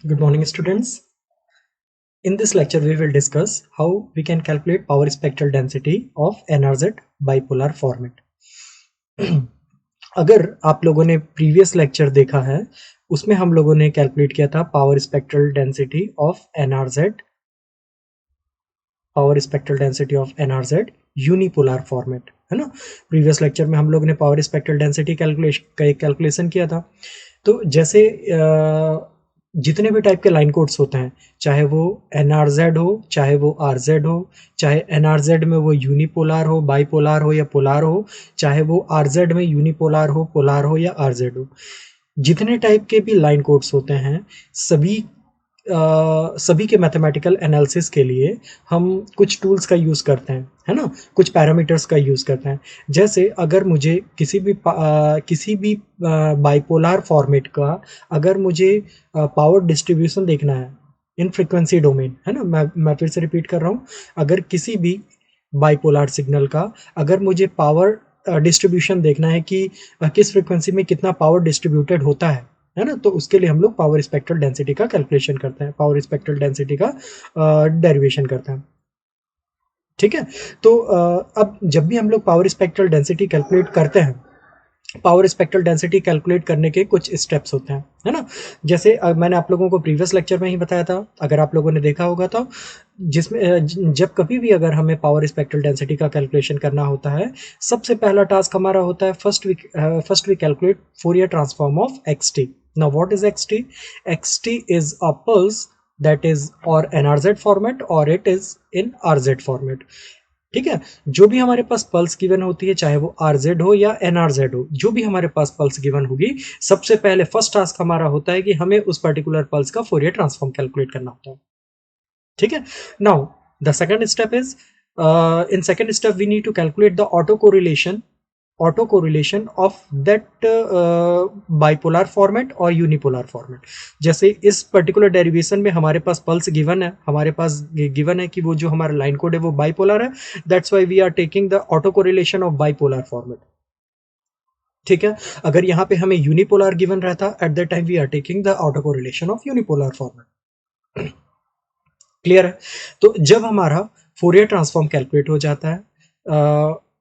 Good morning, students. In this lecture, we will discuss how we can calculate power spectral density of NRZ bipolar format. अगर आप लोगों ने previous lecture देखा है, उसमें हम लोगों ने कैलकुलेट किया था power spectral density of NRZ unipolar format, है ना। प्रीवियस लेक्चर में हम लोगों ने पावर स्पेक्ट्रल डेंसिटी कैलकुलेशन किया था। तो जैसे जितने भी टाइप के लाइन कोड्स होते हैं, चाहे वो NRZ हो, चाहे वो RZ हो, चाहे NRZ में वो यूनिपोलर हो, बाइपोलर हो या पोलर हो, चाहे वो RZ में यूनिपोलर हो, पोलर हो या RZ हो, जितने टाइप के भी लाइन कोड्स होते हैं, सभी के मैथमेटिकल एनालिसिस के लिए हम कुछ टूल्स का यूज़ करते हैं, है ना। कुछ पैरामीटर्स का यूज़ करते हैं। जैसे अगर मुझे किसी भी बाइपोलर फॉर्मेट का अगर मुझे पावर डिस्ट्रीब्यूशन देखना है इन फ्रीक्वेंसी डोमेन, है ना। मैं फिर से रिपीट कर रहा हूँ, अगर किसी भी बाइपोलर सिग्नल का अगर मुझे पावर डिस्ट्रीब्यूशन देखना है कि किस फ्रीक्वेंसी में कितना पावर डिस्ट्रीब्यूटेड होता है ना, तो उसके लिए हम लोग पावर स्पेक्ट्रल डेंसिटी का कैलकुलेशन करते हैं, पावर स्पेक्ट्रल डेंसिटी का डेरिवेशन करते हैं। ठीक है। तो अब जब भी हम लोग पावर स्पेक्ट्रल डेंसिटी कैलकुलेट करते हैं, पावर स्पेक्ट्रल डेंसिटी कैलकुलेट करने के कुछ स्टेप्स होते हैं, है ना। जैसे मैंने आप लोगों को प्रीवियस लेक्चर में ही बताया था, अगर आप लोगों ने देखा होगा तो, जिसमें जब कभी भी अगर हमें पावर स्पेक्ट्रल डेंसिटी का कैलकुलेशन करना होता है, सबसे पहला टास्क हमारा होता है first we calculate Fourier transform of xt. Now what is xt? xt is a pulse that is or NRZ format or it is in RZ format. ठीक है। जो भी हमारे पास पल्स गिवन होती है, चाहे वो RZ हो या NRZ हो, जो भी हमारे पास पल्स गिवन होगी, सबसे पहले फर्स्ट टास्क हमारा होता है कि हमें उस पर्टिकुलर पल्स का फोरियर ट्रांसफॉर्म कैलकुलेट करना होता है। ठीक है। Now the second step is, in second step we need to calculate the auto correlation of that bipolar format और यूनिपोलर फॉर्मेट। जैसे इस पर्टिकुलर डेरिवेशन में हमारे पास पल्स गिवन है, हमारे पास गिवन है कि वो जो हमारा लाइन कोड है वो बाइपोलर है, that's why we are taking the auto correlation of bipolar format. ठीक है। अगर यहाँ पे हमें यूनिपोलर गिवन रहता, at that time we are taking the auto correlation of unipolar format. Clear है। तो जब हमारा फोरियर ट्रांसफॉर्म कैलकुलेट हो जाता है,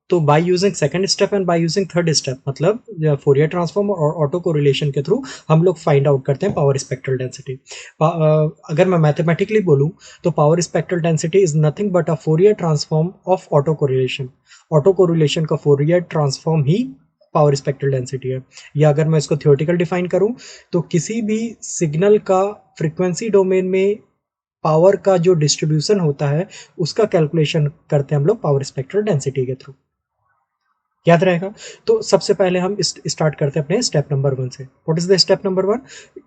तो by using second step and by using third step, मतलब फोरियर ट्रांसफॉर्म और ऑटो कोरिलेशन के थ्रू हम लोग फाइंड आउट करते हैं पावर स्पेक्ट्रल डेंसिटी। अगर मैं मैथमेटिकली बोलूं तो power spectral density is nothing but a Fourier transform of auto correlation. Auto correlation का फोरियर ट्रांसफॉर्म ही पावर स्पेक्ट्रल डेंसिटी है। या अगर मैं इसको थियोरेटिकल डिफाइन करूं तो किसी भी सिग्नल का फ्रीक्वेंसी डोमेन में पावर का जो डिस्ट्रीब्यूशन होता है उसका कैलकुलेशन करते हैं हम लोग पावर स्पेक्ट्रल डेंसिटी के थ्रू। याद रहेगा। तो सबसे पहले हम स्टार्ट करते हैं अपने स्टेप नंबर 1 से। What is the step number 1?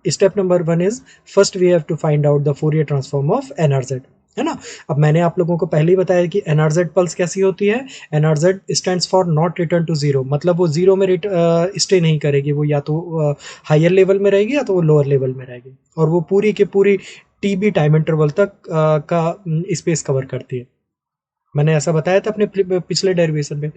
Step number 1 is first we have to find out the Fourier transform of NRZ, है ना। अब मैंने आप लोगों को पहले ही बताया कि NRZ पल्स कैसी होती है। NRZ stands for not return to zero, मतलब वो जीरो में स्टे नहीं करेगी, वो या तो हायर लेवल में रहेगी या तो वो लोअर लेवल में रहेगी, और वो पूरी की पूरी TB टाइम इंटरवल तक का स्पेस कवर करती है। मैंने ऐसा बताया था अपने पिछले डेरिवेशन में।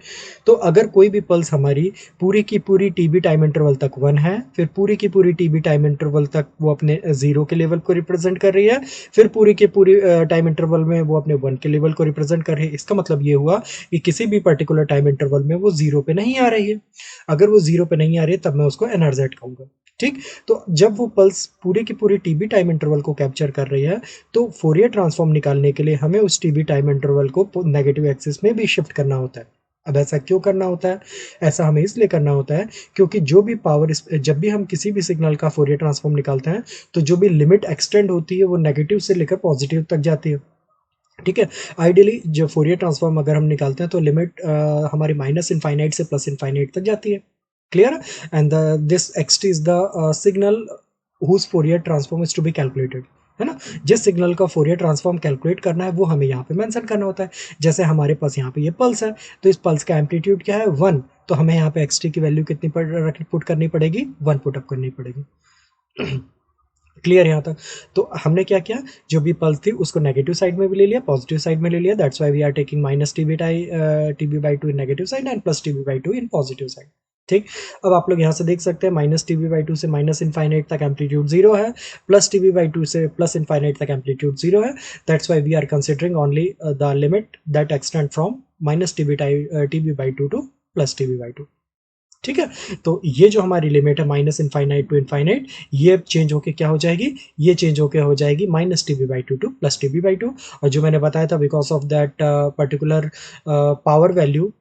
तो अगर कोई भी पल्स हमारी पूरी की पूरी TB टाइम इंटरवल तक 1 है, फिर पूरी की पूरी TB टाइम इंटरवल तक वो अपने 0 के लेवल को रिप्रेजेंट कर रही है, फिर पूरी की पूरी टाइम इंटरवल में वो अपने 1 के लेवल को रिप्रेजेंट कर रही है, इसका मतलब ये हुआ कि किसी भी पर्टिकुलर टाइम इंटरवल में वो 0 पे नहीं आ रही है। अगर वो 0 पे नहीं आ रही है तब मैं उसको NRZ कहूँगा। ठीक। तो जब वो पल्स पूरी की पूरी TB टाइम इंटरवल को कैप्चर कर रही है, तो फोरियर ट्रांसफॉर्म निकालने के लिए हमें उस TB टाइम इंटरवल को नेगेटिव एक्सिस में भी शिफ्ट करना होता है। अब ऐसा क्यों करना होता है? ऐसा हमें इसलिए करना होता है क्योंकि जो भी पावर, जब भी हम किसी भी सिग्नल का फोरियर ट्रांसफॉर्म निकालते हैं, तो जो भी लिमिट एक्सटेंड होती है वो नेगेटिव से लेकर पॉजिटिव तक जाती है। ठीक है। आइडियली जब फोरियर ट्रांसफॉर्म अगर हम निकालते हैं तो लिमिट हमारी माइनस इनफाइनाइट से प्लस इनफाइनाइट तक जाती है। Clear? And this xt is the signal whose Fourier transform is to be calculated, है ना। जिस सिग्नल का फोरियर ट्रांसफॉर्म कैलकुलेट करना है वो हमें यहाँ पे मेंशन करना होता है। जैसे हमारे पास यहाँ पे ये पल्स है, तो इस पल्स का एम्पलीट्यूड क्या है? 1। तो हमें यहाँ पे xt की वैल्यू कितनी पुट करनी पड़ेगी? 1 पुट अप करनी पड़ेगी। क्लियर यहाँ तक? तो हमने क्या किया, जो भी पल्स थी उसको नेगेटिव साइड में भी ले लिया, पॉजिटिव साइड में ले लिया। That's why we are taking minus TB by 2 in negative side and plus TB by 2 in positive side. ठीक। अब आप लोग यहाँ से देख सकते हैं minus T B by two से माइनस इनफाइनाइट तक एम्पलीट्यूड जीरो है, plus T B by two से प्लस इनफाइनाइट तक एम्पलीट्यूड जीरो है। That's why we are considering only the limit that extend from minus T B by two to plus T B by two. ठीक है, तो ये जो हमारी limit है माइनस इनफाइनाइट टू इनफाइनाइट, ये चेंज होके क्या हो जाएगी, ये चेंज होके हो जाएगी minus T B by two to plus T B by two. और जो मैंने बताया था because of that particular power value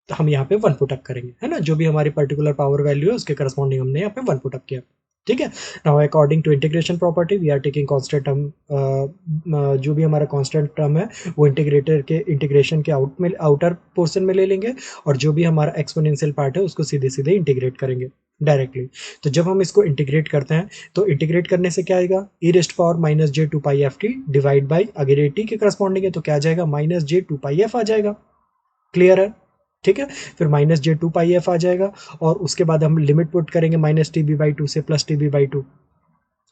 हम यहाँ पे वन पुट अप करेंगे, है ना, जो भी हमारी पर्टिकुलर पावर वैल्यू है उसके करस्पॉन्डिंग हमने यहाँ पे वन पुट अप किया। ठीक है, now according to integration property we are taking constant term, जो भी हमारा कांस्टेंट टर्म है वो इंटीग्रेटर के इंटीग्रेशन के आउटर पोर्शन में ले लेंगे, और जो भी हमारा एक्सपोनेंशियल पार्ट है उसको सीधे सीधे इंटीग्रेट करेंगे डायरेक्टली। तो जब हम इसको इंटीग्रेट करते हैं तो इंटीग्रेट करने से क्या आएगा, e raised power minus j two pi F t divide by, अगर ए टी के करस्पॉन्डिंग है तो क्या आ जाएगा, minus j two pi f आ जाएगा। क्लियर है, ठीक है, फिर minus j two pi f आ जाएगा, और उसके बाद हम लिमिट पुट करेंगे minus T B by two से plus T B by two.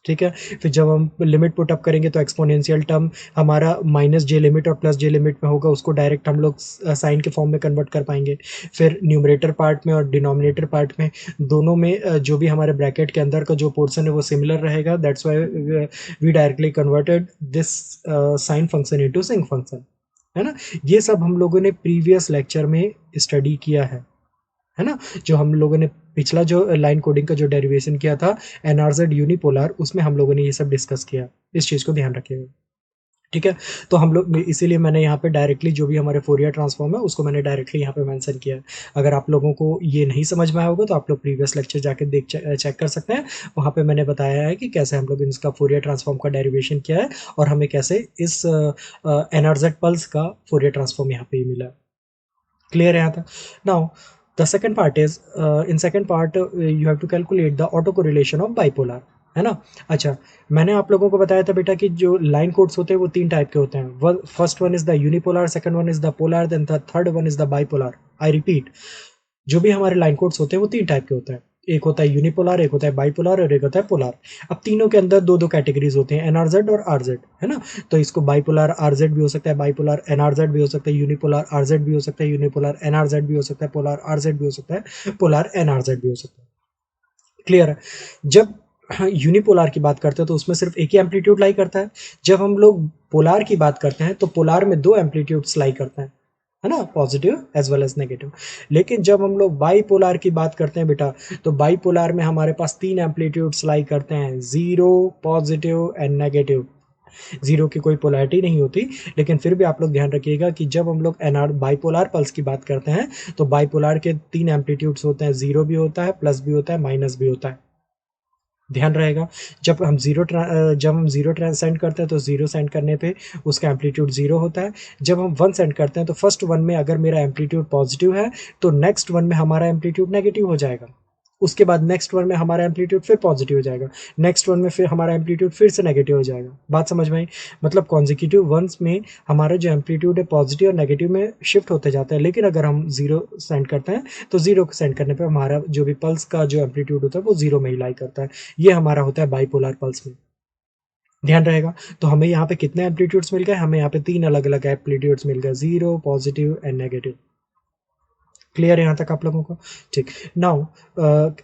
ठीक है, फिर जब हम लिमिट पुट अप करेंगे तो एक्सपोनेंशियल टर्म हमारा माइनस जे लिमिट और प्लस जे लिमिट में होगा, उसको डायरेक्ट हम लोग साइन के फॉर्म में कन्वर्ट कर पाएंगे। फिर न्यूमरेटर पार्ट में और डिनोमिनेटर पार्ट में दोनों में जो भी हमारे ब्रैकेट के अंदर का जो पोर्शन है वो सिमिलर रहेगा। That's why we directly converted this sine function into sinc function, है ना। ये सब हम लोगों ने प्रीवियस लेक्चर में स्टडी किया है ना। जो हम लोगों ने पिछला जो लाइन कोडिंग का जो डेरिवेशन किया था एनआरजेड यूनिपोलर, उसमें हम लोगों ने ये सब डिस्कस किया, इस चीज़ को ध्यान रखिएगा। ठीक है, तो हम लोग इसीलिए मैंने यहाँ पे डायरेक्टली जो भी हमारे फोरियर ट्रांसफॉर्म है उसको मैंने डायरेक्टली यहाँ पे मेंशन किया है। अगर आप लोगों को ये नहीं समझ में आया होगा तो आप लोग प्रीवियस लेक्चर जाके चेक कर सकते हैं, वहाँ पे मैंने बताया है कि कैसे हम लोग इसका फोरियर ट्रांसफॉर्म का डेरिवेशन किया है और हमें कैसे इस एनआरजेड पल्स का फोरियर ट्रांसफॉर्म यहाँ पे मिला। क्लियर है यहाँ तक। Now the second part is, in second part you have to calculate the auto correlation of bipolar, है ना। अच्छा, मैंने आप लोगों को बताया था बेटा कि जो लाइन कोड्स होते हैं वो तीन टाइप के होते हैं। First one is the unipolar, second one is the polar, then the third one is the bipolar. I repeat, जो भी हमारे लाइन कोड्स होते हैं वो तीन टाइप के होते हैं, एक होता है यूनिपोलर, एक होता है बाइपोलर और एक होता है पोलर। अब तीनों के अंदर दो दो कैटेगरीज होते हैं, एनआरजेड और आरजेड, है ना। तो इसको बाइपोलर आरजेड भी हो सकता है, बाइपोलर एनआरजेड भी हो सकता है, यूनिपोलर आरजेड भी हो सकता है, यूनिपोलर एनआरजेड भी हो सकता है, पोलर आरजेड भी हो सकता है, पोलर एनआरजेड भी हो सकता है। क्लियर है। जब यूनिपोलर की बात करते हैं तो उसमें सिर्फ एक ही एम्पलीट्यूड लाई करता है। जब हम लोग पोलर की बात करते हैं तो पोलर में दो एम्पलीट्यूड्स लाई करते हैं, है ना, positive as well as negative. लेकिन जब हम लोग बाईपोलर की बात करते हैं बेटा, तो बाईपोलर में हमारे पास तीन एम्पलीट्यूड्स लाई करते हैं, zero, positive and negative. Zero की कोई पोलैरिटी नहीं होती, लेकिन फिर भी आप लोग ध्यान रखिएगा कि जब हम लोग एनआर बाईपोलर पल्स की बात करते हैं तो बाईपोलर के तीन एम्पलीट्यूड्स होते हैं, जीरो भी होता है, प्लस भी होता है, माइनस भी होता है। ध्यान रहेगा, जब हम जीरो सेंड करते हैं तो जीरो सेंड करने पे उसका एम्पलीट्यूड जीरो होता है। जब हम वन सेंड करते हैं तो फर्स्ट वन में अगर मेरा एम्पलीट्यूड पॉजिटिव है तो नेक्स्ट वन में हमारा एम्पलीट्यूड नेगेटिव हो जाएगा। उसके बाद नेक्स्ट वन में हमारा एम्पलीट्यूड फिर पॉजिटिव हो जाएगा, नेक्स्ट वन में फिर हमारा एम्पलीट्यूड फिर से नेगेटिव हो जाएगा। बात समझ में आई। मतलब कॉन्जिक्यूटिव वंस में हमारा जो एम्पलीट्यूड है पॉजिटिव और नेगेटिव में शिफ्ट होते जाता है, लेकिन अगर हम जीरो सेंड करते हैं तो जीरो सेंड करने पर हमारा जो भी पल्स का जो एम्पलीट्यूड होता है वो जीरो में ही लाई करता है। ये हमारा होता है बाईपोलर पल्स में। ध्यान रहेगा। तो हमें यहाँ पे कितने एम्पलीट्यूड्स मिल गए, हमें यहाँ पे तीन अलग अलग एम्पलीट्यूड्स मिल गए, zero, positive and negative. Clear है यहाँ तक आप लोगों को। ठीक, नाउ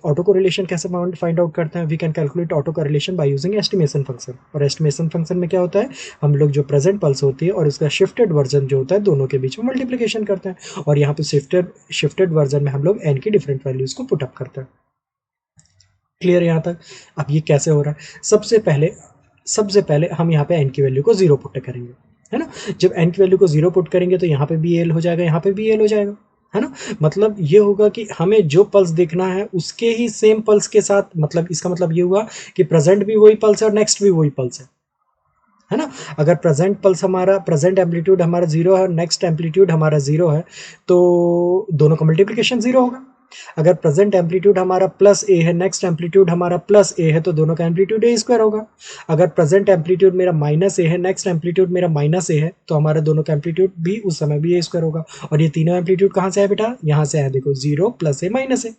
ऑटो कोरिलेशन कैसे फाइंड आउट करते हैं, we can calculate auto correlation by using estimation function. और एस्टिमेशन फंक्शन में क्या होता है, हम लोग जो प्रेजेंट पल्स होती है और उसका शिफ्टेड वर्जन जो होता है दोनों के बीच में मल्टीप्लीकेशन करते हैं, और यहाँ पे शिफ्टेड वर्जन में हम लोग एन की डिफरेंट वैल्यूज को पुट अप करते हैं। क्लियर है यहाँ तक। अब ये कैसे हो रहा है, सबसे पहले हम यहाँ पे एन की वैल्यू को जीरो पुट करेंगे, है ना। जब एन की वैल्यू को जीरो पुट करेंगे तो यहाँ पे भी एल हो जाएगा, यहाँ पे भी एल हो जाएगा, है ना। मतलब ये होगा कि हमें जो पल्स देखना है उसके ही सेम पल्स के साथ, मतलब इसका मतलब ये हुआ कि प्रेजेंट भी वही पल्स है और नेक्स्ट भी वही पल्स है ना। अगर प्रेजेंट पल्स हमारा, प्रेजेंट एम्पलीट्यूड हमारा जीरो है, नेक्स्ट एम्पलीट्यूड हमारा जीरो है, तो दोनों का मल्टीप्लिकेशन जीरो होगा। अगर प्रेजेंट एम्पलीट्यूड हमारा प्लस ए है, नेक्स्ट एम्पलीट्यूड हमारा प्लस ए है, तो दोनों का एम्पलीट्यूड ए स्क्वायर होगा। अगर प्रेजेंट एम्पलीट्यूड मेरा माइनस ए है, नेक्स्ट एम्पलीट्यूड मेरा माइनस ए है, तो हमारे दोनों का एम्पलीट्यूड भी उस समय भी ए स्क्वायर होगा। और ये तीनों एम्पलीट्यूड कहाँ से है बेटा, यहाँ से है, देखो, zero, plus a, minus a.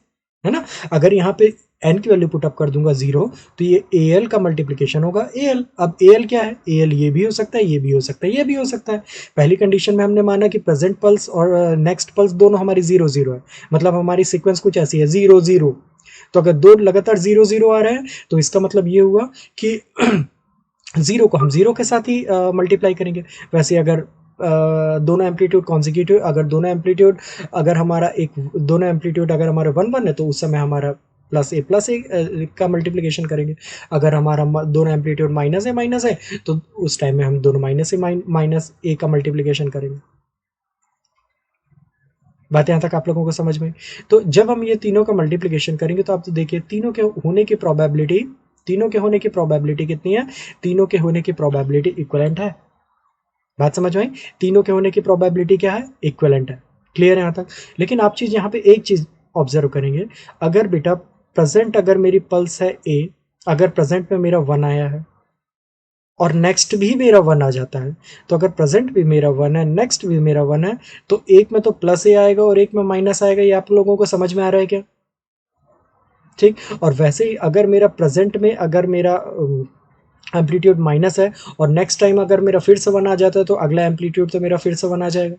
है ना। अगर यहाँ पे n की वैल्यू पुट अप कर दूंगा 0, तो ये al का मल्टीप्लिकेशन होगा al। अब al क्या है, al ये भी हो सकता है, ये भी हो सकता है, ये भी हो सकता है। पहली कंडीशन में हमने माना कि प्रेजेंट पल्स और नेक्स्ट पल्स दोनों हमारी 0 0 है, मतलब हमारी सीक्वेंस कुछ ऐसी है 0 0। तो अगर दो लगातार 0 0 आ रहे हैं तो इसका मतलब ये हुआ कि जीरो को हम जीरो के साथ ही मल्टीप्लाई करेंगे। वैसे अगर दोनों एम्पलीट्यूड कॉन्जिक्यूटिव, अगर दोनों एम्पलीट्यूड अगर हमारा एक दोनों एम्पलीट्यूड अगर हमारा 1 1 है तो उस समय हमारा प्लस ए का मल्टीप्लिकेशन करेंगे। अगर हमारा दोनों एम्पलीट्यूड माइनस है तो उस टाइम में हम दोनों माइनस ए का मल्टीप्लिकेशन करेंगे। बात यहाँ तक आप लोगों को समझ में। तो जब हम ये तीनों का मल्टीप्लिकेशन करेंगे तो आप तो देखिए तीनों के होने की प्रोबेबिलिटी कितनी है, तीनों के होने की प्रोबेबिलिटी इक्वलेंट है। बात समझ में आई, तीनों के होने की प्रोबेबिलिटी क्या है, इक्वलेंट है। क्लियर है यहाँ तक। लेकिन आप चीज यहाँ पे एक चीज ऑब्जर्व करेंगे, अगर बेटा प्रेजेंट अगर मेरी पल्स है ए, अगर प्रेजेंट में मेरा 1 आया है और नेक्स्ट भी मेरा 1 आ जाता है, तो अगर प्रेजेंट भी मेरा 1 है, नेक्स्ट भी मेरा 1 है, तो एक में तो प्लस ए आएगा और एक में माइनस आएगा। ये आप लोगों को समझ में आ रहा है क्या? ठीक। और वैसे ही अगर मेरा प्रेजेंट में अगर मेरा एम्पलीट्यूड माइनस है और नेक्स्ट टाइम अगर मेरा फिर से 1 आ जाता है तो अगला एम्पलीट्यूड तो मेरा फिर से 1 आ जाएगा।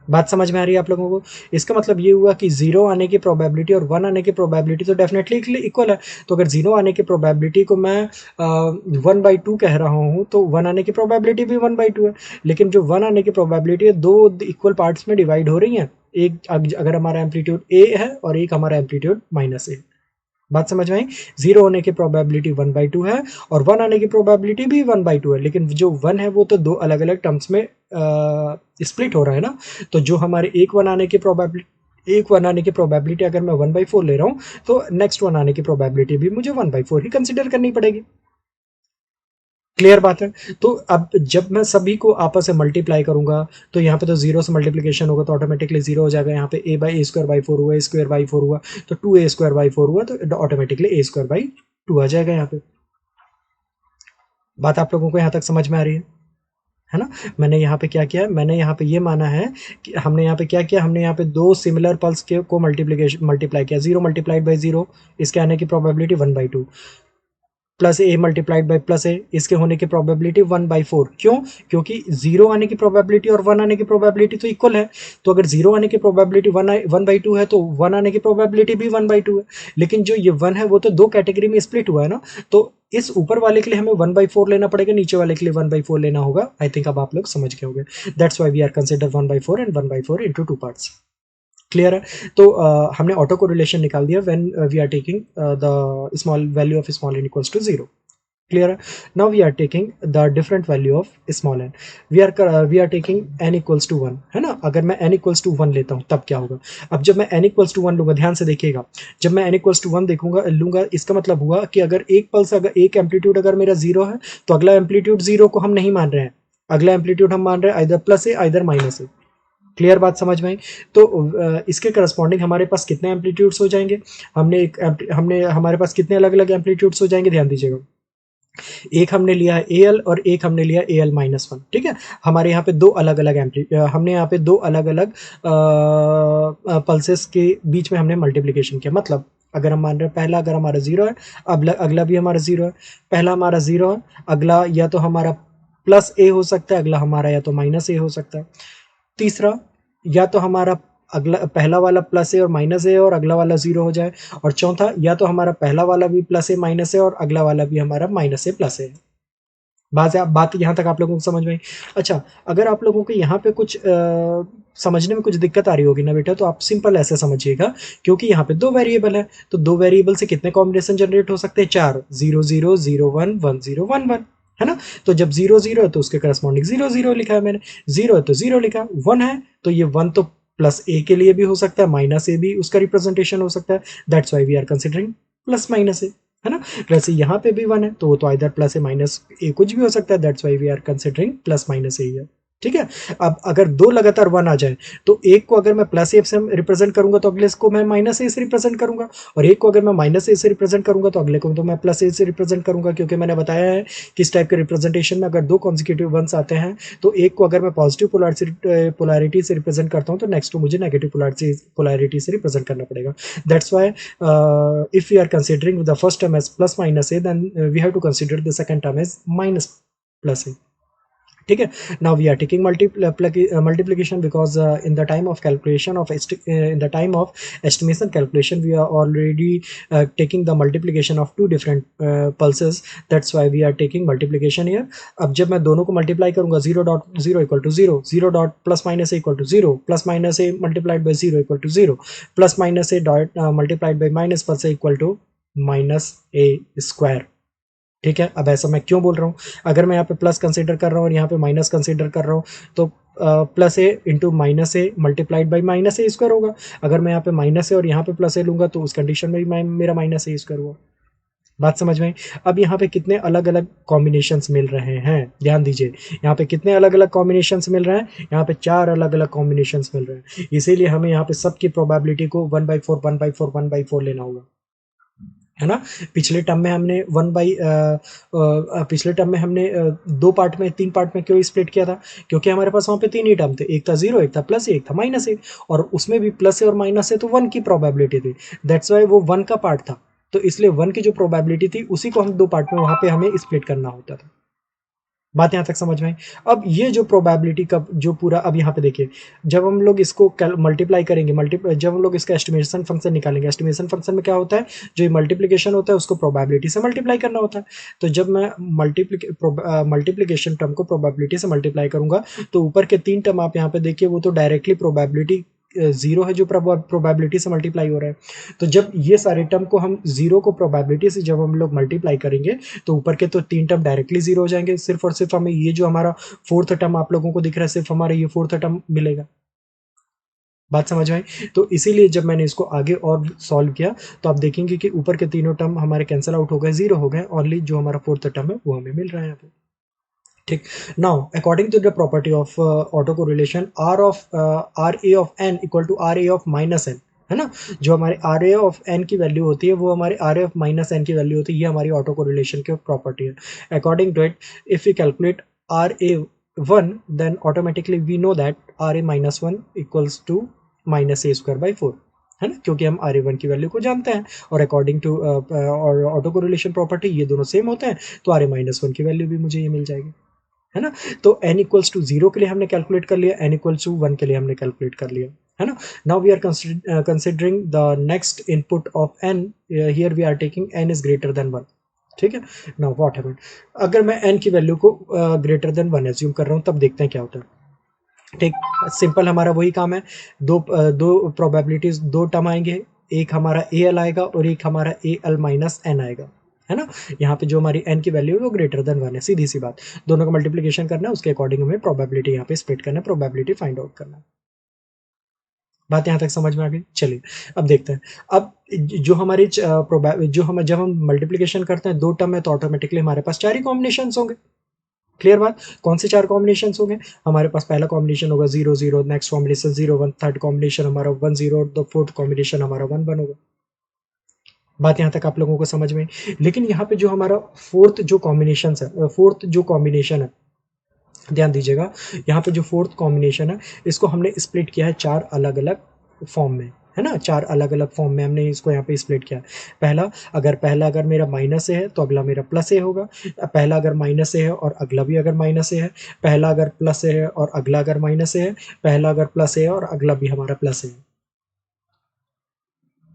बात समझ में आ रही है आप लोगों को। इसका मतलब ये हुआ कि 0 आने की प्रोबेबिलिटी और 1 आने की प्रोबेबिलिटी तो डेफिनेटली इक्वल है। तो अगर 0 आने की प्रोबेबिलिटी को मैं 1/2 कह रहा हूँ तो 1 आने की प्रोबेबिलिटी भी 1/2 है। लेकिन जो 1 आने की प्रोबेबिलिटी है दो इक्वल पार्ट्स में डिवाइड हो रही है। एक अगर हमारा एम्पलीट्यूड ए है और एक हमारा एम्पलीट्यूड माइनस ए। बात समझ में आई। 0 होने की प्रोबेबिलिटी 1/2 है और 1 आने की प्रोबेबिलिटी भी 1/2 है। लेकिन जो 1 है वो तो दो अलग अलग टर्म्स में स्प्लिट हो रहा है ना। तो जो हमारे एक वन आने की प्रोबेबिलिटी अगर मैं 1/4 ले रहा हूँ तो नेक्स्ट 1 आने की प्रोबेबिलिटी भी मुझे 1/4 ही कंसिडर करनी पड़ेगी। क्लियर बात है। तो अब जब मैं सभी को आपस में मल्टीप्लाई करूंगा तो यहाँ पे तो 0 से मल्टीप्लिकेशन होगा तो ऑटोमेटिकली 0 हो जाएगा। यहाँ पे a/a² 4 हुआ, a² 4 हुआ तो 2a² 4 हुआ तो ऑटोमेटिकली a² 2 आ जाएगा यहाँ पे। बात आप लोगों को यहाँ तक समझ में आ रही है ना। मैंने यहाँ पे क्या किया, मैंने यहाँ पे ये माना है कि हमने यहाँ पे क्या किया, हमने यहाँ पे दो सिमिलर पल्स के को मल्टीप्लाई किया। 0 मल्टीप्लाइड बाई 0, इसके आने की probability 1/2, plus a multiplied by plus a, इसके होने की प्रोबेबिलिटी 1/4। क्यों? क्योंकि 0 आने की प्रोबेबिलिटी और 1 आने की प्रोबेबिलिटी तो इक्वल है। तो अगर 0 आने की प्रोबेबिलिटी 1/2 है तो 1 आने की प्रोबेबिलिटी भी 1/2 है। लेकिन जो ये 1 है वो तो दो कैटेगरी में स्प्लिट हुआ है ना। तो इस ऊपर वाले के लिए हमें 1/4 लेना पड़ेगा, नीचे वाले के लिए 1/4 लेना होगा। आई थिंक अब आप लोग समझ गए होंगे। That's why we are consider 1/4 and 1/4 into 2 parts. Clear है। तो हमने ऑटो को रिलेशन निकाल दिया when we are taking the small value of small n equals to 0। Clear है। Now we are taking the different value of small n। We are taking n equals to 1, है ना। अगर मैं n equals to 1 लेता हूं तब क्या होगा। अब जब मैं n इक्वल्स टू 1 लूंगा, ध्यान से देखिएगा, जब मैं n इक्वल्स टू 1 लूंगा इसका मतलब हुआ कि अगर एक पल्स अगर एक एम्पलीट्यूड अगर मेरा 0 है तो अगला एम्पलीट्यूड 0 को हम नहीं मान रहे हैं, अगला एम्पलीट्यूड हम मान रहे हैं आइदर प्लस ए आइदर माइनस ए। क्लियर बात समझ में आई। तो इसके करस्पॉन्डिंग हमारे पास कितने एम्पलीट्यूड्स हो जाएंगे, हमने हमारे पास कितने अलग अलग एम्पलीट्यूड्स हो जाएंगे, ध्यान दीजिएगा। एक हमने लिया है एल और एक हमने लिया AL-1। ठीक है। हमारे यहाँ पे दो अलग अलग हमने यहाँ पे दो अलग अलग पल्सेस के बीच में हमने मल्टीप्लीकेशन किया। मतलब अगर हम मान रहे हैं पहला अगर हमारा 0 है, अगला भी हमारा 0 है। पहला हमारा 0 है, अगला या तो हमारा प्लस ए हो सकता है, अगला हमारा या तो माइनस ए हो सकता है। तीसरा या तो हमारा अगला पहला वाला प्लस है और माइनस है और अगला वाला 0 हो जाए। और चौथा या तो हमारा पहला वाला भी प्लस है माइनस है और अगला वाला भी हमारा माइनस है प्लस है। बात यहाँ तक आप लोगों को समझ में आई। अच्छा, अगर आप लोगों को यहाँ पे कुछ समझने में कुछ दिक्कत आ रही होगी ना बेटा, तो आप सिंपल ऐसे समझिएगा, क्योंकि यहाँ पे दो वेरिएबल है तो दो वेरिएबल से कितने कॉम्बिनेशन जनरेट हो सकते हैं, 4। 0 0 0 1 1 0 1 1, है ना। तो जब 0 0 है तो उसके करस्पॉन्डिंग 0 0 लिखा है मैंने, 0 है तो 0 लिखा, 1 है तो ये 1 तो प्लस ए के लिए भी हो सकता है, माइनस ए भी उसका रिप्रेजेंटेशन हो सकता है। That's why we are considering plus minus a, है ना। वैसे यहाँ पे भी 1 है तो वो तो either plus a minus a कुछ भी हो सकता है। That's why we are considering plus minus a है। ठीक है। अब अगर दो लगातार 1 आ जाए तो एक को अगर मैं प्लस ए से रिप्रेजेंट करूंगा तो अगले को मैं माइनस ए से रिप्रेजेंट करूंगा, और एक को अगर मैं माइनस ए से रिप्रेजेंट करूंगा तो अगले को तो मैं प्लस ए से रिप्रेजेंट करूंगा, क्योंकि मैंने बताया है कि इस टाइप के रिप्रेजेंटेशन में अगर दो कॉन्जिक्यूटिव वंस आते हैं तो एक को अगर मैं पॉजिटिव पोलैरिटी से रिप्रेजेंट करता हूं तो नेक्स्ट को मुझे नेगेटिव पोलैरिटी से रिप्रेजेंट करना पड़ेगा। That's why if we are considering the first term as plus minus a, then we have to consider the second term as minus plus a. ठीक है। Now we are taking multiplication because in the time of calculation of in the time of estimation calculation we are already taking the multiplication of two different pulses. That's why we are taking multiplication here. अब जब मैं दोनों को multiply करूंगा 0.0 equal to 0, 0 dot plus minus A equal to 0, plus minus A multiplied by 0 equal to 0, plus minus A dot multiplied by minus plus A equal to minus A square. ठीक है। अब ऐसा मैं क्यों बोल रहा हूँ, अगर मैं यहाँ पे प्लस कंसीडर कर रहा हूँ और यहाँ पे माइनस कंसीडर कर रहा हूँ तो plus A into minus A multiplied by minus A square होगा। अगर मैं यहाँ पे माइनस ए और यहाँ पे प्लस ए लूंगा तो उस कंडीशन में भी मेरा माइनस ए स्क्वायर हुआ। बात समझ में? अब यहाँ पे कितने अलग अलग कॉम्बिनेशंस मिल रहे हैं, ध्यान दीजिए। यहाँ पे कितने अलग अलग कॉम्बिनेशंस मिल रहे हैं, यहाँ पे 4 अलग अलग कॉम्बिनेशंस मिल रहे हैं। इसीलिए हमें यहाँ पे सबकी प्रोबेबिलिटी को 1/4 1/4 1/4 लेना होगा, है ना। पिछले टर्म में हमने पिछले टर्म में हमने दो पार्ट में 3 पार्ट में क्यों स्प्लिट किया था, क्योंकि हमारे पास वहाँ पे 3 ही टर्म थे, एक था 0, एक था प्लस ए, एक था माइनस ए, और उसमें भी प्लस ए और माइनस ए तो 1 की प्रोबेबिलिटी थी। दैट्स वाई वो 1 का पार्ट था, तो इसलिए 1 की जो प्रोबेबिलिटी थी उसी को हम 2 पार्ट में वहाँ पे हमें स्प्लिट करना होता था। बात यहाँ तक समझ में आई। अब ये जो प्रोबेबिलिटी का जो पूरा, अब यहाँ पे देखिए, जब हम लोग इसको मल्टीप्लाई करेंगे, जब हम लोग इसका एस्टिमेशन फंक्शन निकालेंगे, एस्टिमेशन फंक्शन में क्या होता है, जो मल्टीप्लिकेशन होता है उसको प्रोबेबिलिटी से मल्टीप्लाई करना होता है। तो जब मैं मल्टीप्लिकेशन टर्म को प्रोबेबिलिटी से मल्टीप्लाई करूंगा तो ऊपर के 3 टर्म आप यहाँ पे देखिए वो तो डायरेक्टली प्रोबेबिलिटी 0 है जो प्रोबेबिलिटी से मल्टीप्लाई हो रहा है। तो जब ये सारे टर्म को हम 0 को प्रोबेबिलिटी से जब हम लोग मल्टीप्लाई करेंगे तो ऊपर के तो 3 टर्म डायरेक्टली 0 हो जाएंगे, सिर्फ और सिर्फ हमें ये जो हमारा 4th टर्म आप लोगों को दिख रहा है, सिर्फ हमारा ये 4th टर्म मिलेगा। बात समझ में आई? तो इसीलिए जब मैंने इसको आगे और सॉल्व किया तो आप देखेंगे कि ऊपर के तीनों टर्म हमारे कैंसिल आउट हो गए, 0 हो गए, ओनली जो हमारा 4th टर्म है वो हमें मिल रहा है यहाँ पे। ठीक। Now according to the property of auto correlation, R A of N equal to R A of minus N, है ना। जो हमारे आर ए ऑफ एन की वैल्यू होती है वो हमारे R A of minus N की वैल्यू होती है, ये हमारी ऑटो कोरिलेशन की प्रॉपर्टी है। According to it, if you calculate R A 1 then automatically we know that R A minus 1 equals to minus A square by 4, है ना, क्योंकि हम आर ए 1 की वैल्यू को जानते हैं और अकॉर्डिंग टू और ऑटो कोरिलेशन प्रॉपर्टी ये दोनों सेम होते हैं, तो आर ए माइनस 1 की वैल्यू भी मुझे ये मिल जाएगी, है ना। तो n इक्वल्स टू 0 के लिए हमने कैलकुलेट कर लिया, n इक्वल्स टू 1 के लिए हमने कैलकुलेट कर लिया, है ना। Now we are considering the next input of n, here we are taking n is greater than 1। ठीक है। नाउ व्हाट हैपेंड, अगर मैं n की वैल्यू को ग्रेटर देन 1 एज्यूम कर रहा हूँ तब देखते हैं क्या होता है। ठीक, सिंपल हमारा वही काम है, दो प्रोबेबिलिटीज, 2 टर्म आएंगे, एक हमारा al आएगा और एक हमारा al माइनस n आएगा, है ना। यहाँ पे जो हमारी n की वैल्यू है वो ग्रेटर देन 1 है, सीधी सी बात। दोनों का मल्टीप्लिकेशन करना है, उसके अकॉर्डिंग हमें प्रोबेबिलिटी यहाँ पे स्प्लिट करना है, प्रोबेबिलिटी फाइंड आउट करना है। बात यहाँ तक समझ में आ गई? चलिए अब देखते हैं। अब जो हमारी जब हम मल्टीप्लिकेशन करते हैं 2 टर्म में तो ऑटोमेटिकली हमारे पास 4 ही कॉम्बिनेशन होंगे। क्लियर बात? कौन से 4 कॉम्बिनेशन होंगे? हमारे पास पहला कॉम्बिनेशन होगा 0 0, नेक्स्ट कॉम्बिनेशन 0 1, थर्ड कॉम्बिनेशन हमारा 1 0 और द फोर्थ कॉम्बिनेशन हमारा 1 1 होगा। बात यहाँ तक आप लोगों को समझ में? लेकिन यहाँ पे जो हमारा फोर्थ जो कॉम्बिनेशन है, ध्यान दीजिएगा, यहाँ पे जो 4th कॉम्बिनेशन है इसको हमने स्प्लिट किया है 4 अलग अलग फॉर्म में, है ना। 4 अलग अलग फॉर्म में हमने इसको यहाँ पे स्प्लिट किया। पहला अगर मेरा माइनस ए है तो अगला मेरा प्लस ए होगा, पहला अगर माइनस ए है और अगला भी अगर माइनस ए है, पहला अगर प्लस ए है और अगला अगर माइनस ए है, पहला अगर प्लस ए है और अगला भी हमारा प्लस ए है।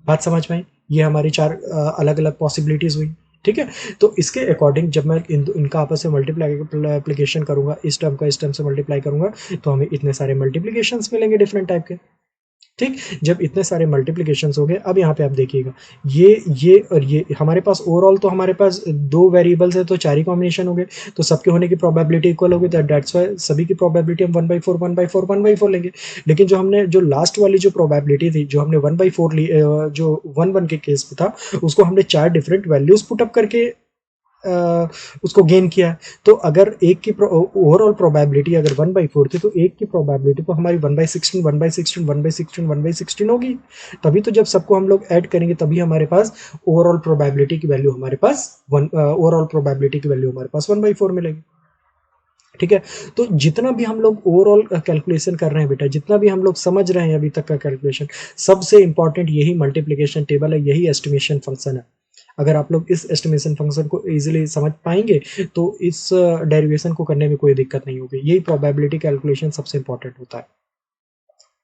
बात समझ में आई? ये हमारी 4 अलग अलग पॉसिबिलिटीज हुई। ठीक है। तो इसके अकॉर्डिंग जब मैं इनका आपस में मल्टीप्लिकेशन करूंगा, इस टर्म का इस टर्म से मल्टीप्लाई करूंगा तो हमें इतने सारे मल्टीप्लिकेशंस मिलेंगे डिफरेंट टाइप के। ठीक, जब इतने सारे मल्टीप्लिकेशंस हो गए, अब यहाँ पे आप देखिएगा ये और ये हमारे पास ओवरऑल तो हमारे पास 2 वेरिएबल्स है तो 4 ही कॉम्बिनेशन हो गए, तो सबके होने की प्रोबेबिलिटी इक्वल होगी, दैट्स व्हाई सभी की प्रोबेबिलिटी हम 1/4 1/4 1/4 लेंगे। लेकिन जो लास्ट वाली जो प्रोबेबिलिटी थी, जो हमने 1/4 ली, जो 1 1 के केस में था, उसको हमने 4 डिफरेंट वैल्यूज पुट अप करके उसको गेन किया है। तो अगर एक की ओवरऑल प्रोबेबिलिटी अगर 1/4 थी, तो एक की प्रोबेबिलिटी तो हमारी 1/16 1/16 1/16 1/16 होगी। तभी तो जब सबको हम लोग ऐड करेंगे तभी हमारे पास ओवरऑल प्रोबेबिलिटी की वैल्यू हमारे पास 1/4 मिलेगी। ठीक है, तो जितना भी हम लोग ओवरऑल कैलकुलेशन कर रहे हैं बेटा, जितना भी हम लोग समझ रहे हैं अभी तक का कैलकुलेशन, सबसे इंपॉर्टेंट यही मल्टीप्लिकेशन टेबल है, यही एस्टिमेशन फंक्शन है। अगर आप लोग इस एस्टिमेशन फंक्शन को इजीली समझ पाएंगे तो इस डेरिवेशन को करने में कोई दिक्कत नहीं होगी। यही प्रोबेबिलिटी कैलकुलेशन सबसे इंपॉर्टेंट होता है।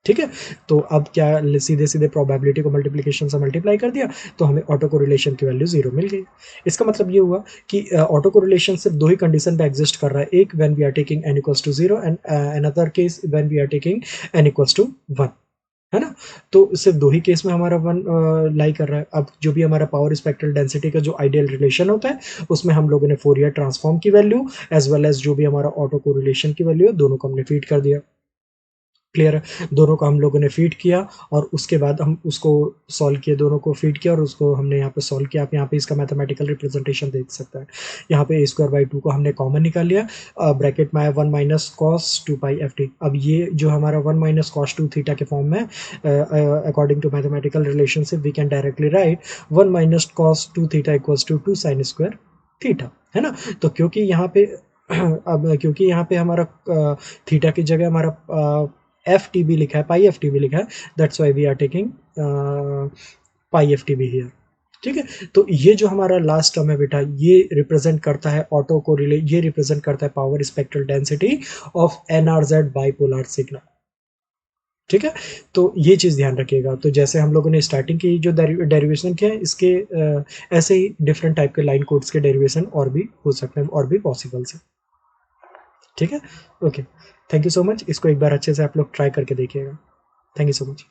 ठीक है, तो अब क्या, सीधे सीधे प्रोबेबिलिटी को मल्टीप्लिकेशन से मल्टीप्लाई कर दिया तो हमें ऑटो कोरिलेशन की वैल्यू 0 मिल गई। इसका मतलब ये हुआ कि ऑटो कोरिलेशन सिर्फ दो ही कंडीशन पे एग्जिस्ट कर रहा है, एक when we are taking n equals to 0 and another case when we are taking n equals to 1, है ना। तो सिर्फ दो ही केस में हमारा वन लाई कर रहा है। अब जो भी हमारा पावर स्पेक्ट्रल डेंसिटी का जो आइडियल रिलेशन होता है उसमें हम लोगों ने फोरियर ट्रांसफॉर्म की वैल्यू एज वेल एज जो भी हमारा ऑटो कोरिलेशन की वैल्यू है दोनों को हमने फीड कर दिया। क्लियर है, दोनों को हम लोगों ने फीड किया और उसके बाद हम उसको सॉल्व किए, दोनों को फीड किया और उसको हमने यहाँ पे सॉल्व किया। आप यहाँ पे इसका मैथमेटिकल रिप्रेजेंटेशन देख सकते हैं। यहाँ पे a² by 2 को हमने कॉमन निकाल लिया, ब्रैकेट में आया 1 minus cos 2 pi F T. अब ये जो हमारा 1 माइनस कॉस 2 थीटा के फॉर्म में, according to mathematical relationship we can directly write 1 minus cos 2 theta equals to 2 sine square theta, है ना। तो क्योंकि यहाँ पे अब क्योंकि यहाँ पे हमारा थीटा की जगह हमारा एफ टी बी लिखा है, पाई एफ टी बी लिखा है, that's why we are taking pi F T B here. ठीक है, तो ये जो हमारा लास्ट टर्म है बेटा, ये रिप्रेजेंट करता है ऑटो को रिले, ये रिप्रेजेंट करता है power spectral density of NRZ bipolar signal. ठीक है, तो ये चीज ध्यान रखिएगा। तो जैसे हम लोगों ने स्टार्टिंग की जो डेरिवेशन किया है, इसके ऐसे ही डिफरेंट टाइप के लाइन कोड्स के डेरिवेशन और भी हो सकते हैं और भी पॉसिबल है। ठीक है, okay, thank you so much. इसको एक बार अच्छे से आप लोग ट्राई करके देखिएगा। Thank you so much.